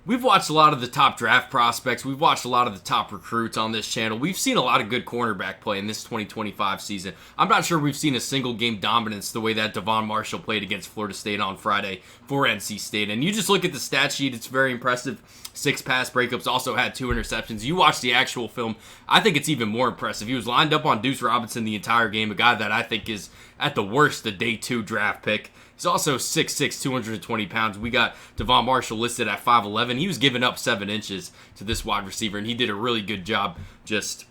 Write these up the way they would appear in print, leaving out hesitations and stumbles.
We've watched a lot of the top draft prospects. We've watched a lot of the top recruits on this channel. We've seen a lot of good cornerback play in this 2025 season. I'm not sure we've seen a single game dominance the way that Devon Marshall played against Florida State on Friday for NC State. And you just look at the stat sheet, it's very impressive. 6 pass breakups, also had 2 interceptions. You watch the actual film, I think it's even more impressive. He was lined up on Duce Robinson the entire game, a guy that I think is, at the worst, a day 2 draft pick. He's also 6'6", 220 pounds. We got Devon Marshall listed at 5'11". He was giving up 7 inches to this wide receiver, and he did a really good job just,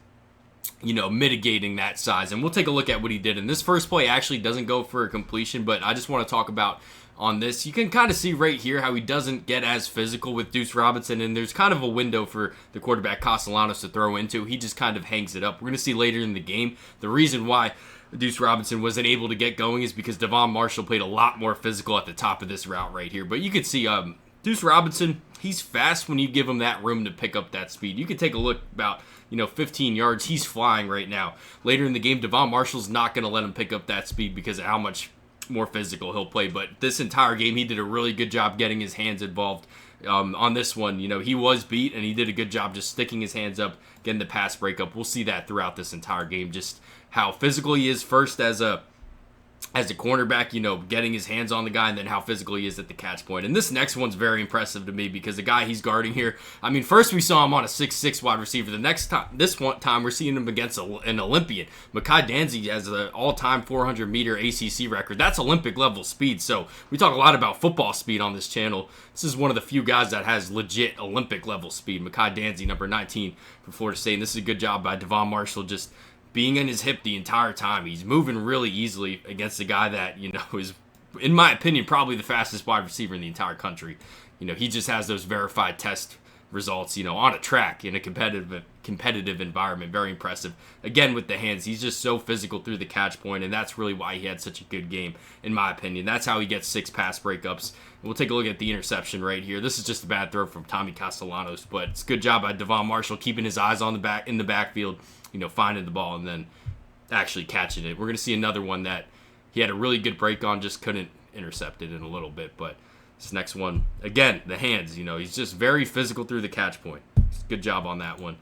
mitigating that size. And we'll take a look at what he did. And this first play actually doesn't go for a completion, but I just want to talk about on this. You can kind of see right here how he doesn't get as physical with Duce Robinson, and there's kind of a window for the quarterback Castellanos to throw into. He just kind of hangs it up. We're going to see later in the game the reason why Duce Robinson wasn't able to get going is because Devon Marshall played a lot more physical at the top of this route right here. But you could see Duce Robinson, he's fast when you give him that room to pick up that speed. You could take a look about 15 yards. He's flying right now. Later in the game, Devon Marshall's not going to let him pick up that speed because of how much more physical he'll play. But this entire game, he did a really good job getting his hands involved. On this one, he was beat, and he did a good job just sticking his hands up, getting the pass breakup. We'll see that throughout this entire game, just how physical he is first as a cornerback, getting his hands on the guy, and then how physical he is at the catch point. And this next one's very impressive to me because the guy he's guarding here, first we saw him on a 6'6" wide receiver. This one time we're seeing him against an Olympian. Micahi Danzy has an all-time 400-meter ACC record. That's Olympic-level speed. So we talk a lot about football speed on this channel. This is one of the few guys that has legit Olympic-level speed. Micahi Danzy, number 19 for Florida State. And this is a good job by Devon Marshall just being in his hip the entire time. He's moving really easily against a guy that, is, in my opinion, probably the fastest wide receiver in the entire country. He just has those verified test results, on a track in a competitive environment. Very impressive. Again, with the hands, he's just so physical through the catch point, and that's really why he had such a good game, in my opinion. That's how he gets 6 pass breakups. And we'll take a look at the interception right here. This is just a bad throw from Tommy Castellanos, but it's a good job by Devon Marshall keeping his eyes on the backfield, finding the ball and then actually catching it. We're going to see another one that he had a really good break on, just couldn't intercept it in a little bit. But this next one, again, the hands, he's just very physical through the catch point. Good job on that one.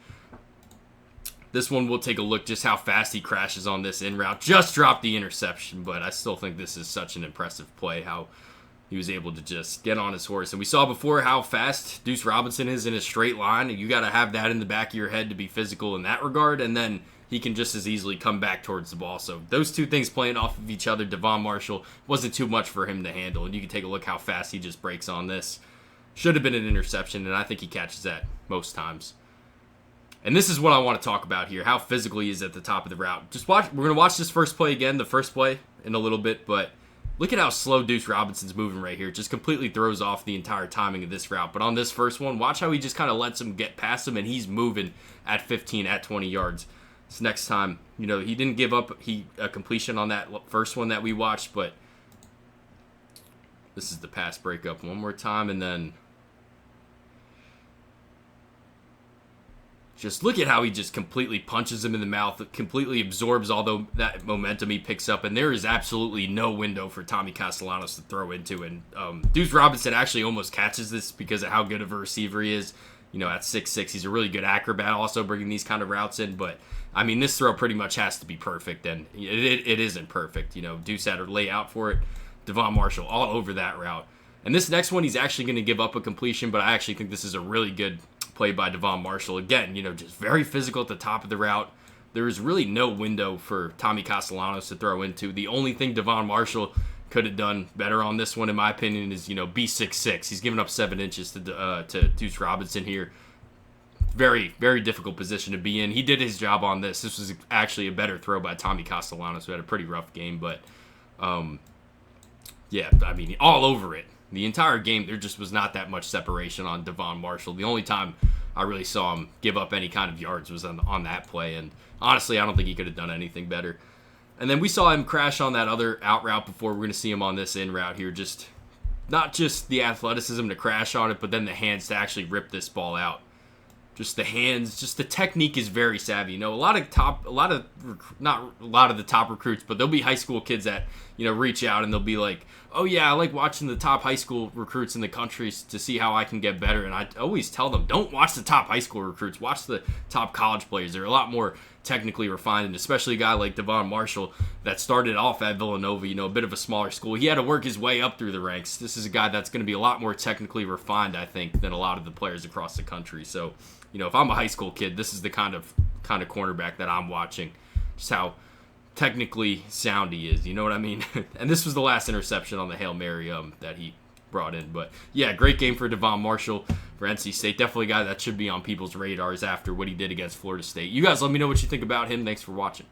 This one, we'll take a look just how fast he crashes on this in route. Just dropped the interception, but I still think this is such an impressive play, how he was able to just get on his horse. And we saw before how fast Duce Robinson is in a straight line. And you got to have that in the back of your head to be physical in that regard. And then he can just as easily come back towards the ball. So those two things playing off of each other, Devon Marshall wasn't too much for him to handle. And you can take a look how fast he just breaks on this. Should have been an interception, and I think he catches that most times. And this is what I want to talk about here, how physical he is at the top of the route. We're going to watch this first play again, the first play, in a little bit, but look at how slow Duce Robinson's moving right here. It just completely throws off the entire timing of this route. But on this first one, watch how he just kind of lets him get past him, and he's moving at 15, at 20 yards. This next time, he didn't give up a completion on that first one that we watched, but this is the pass breakup one more time, and then just look at how he just completely punches him in the mouth, completely absorbs all that momentum he picks up, and there is absolutely no window for Tommy Castellanos to throw into. And Duce Robinson actually almost catches this because of how good of a receiver he is. At 6'6", he's a really good acrobat also bringing these kind of routes in. But, this throw pretty much has to be perfect, and it isn't perfect. Duce had to lay out for it. Devon Marshall all over that route. And this next one, he's actually going to give up a completion, but I actually think this is a really good play by Devon Marshall. Again, just very physical at the top of the route. There is really no window for Tommy Castellanos to throw into. The only thing Devon Marshall could have done better on this one, in my opinion, is, be 6'6". He's giving up 7 inches to Duce Robinson here. Very, very difficult position to be in. He did his job on this. This was actually a better throw by Tommy Castellanos, who had a pretty rough game, but all over it. The entire game, there just was not that much separation on Devon Marshall. The only time I really saw him give up any kind of yards was on that play. And honestly, I don't think he could have done anything better. And then we saw him crash on that other out route before. We're going to see him on this in route here. Just not just the athleticism to crash on it, but then the hands to actually rip this ball out. Just the hands, just the technique is very savvy. Not a lot of the top recruits, but there'll be high school kids that, reach out and they'll be like, oh yeah, I like watching the top high school recruits in the country to see how I can get better. And I always tell them, don't watch the top high school recruits, watch the top college players. They're a lot more technically refined, and especially a guy like Devon Marshall that started off at Villanova, a bit of a smaller school. He had to work his way up through the ranks. This is a guy that's going to be a lot more technically refined, I think, than a lot of the players across the country. So, if I'm a high school kid, this is the kind of cornerback that I'm watching. Just how technically sound he is, you know what I mean? And this was the last interception on the Hail Mary that he brought in. But yeah, great game for Devon Marshall for NC State. Definitely a guy that should be on people's radars after what he did against Florida State. You guys let me know what you think about him. Thanks for watching.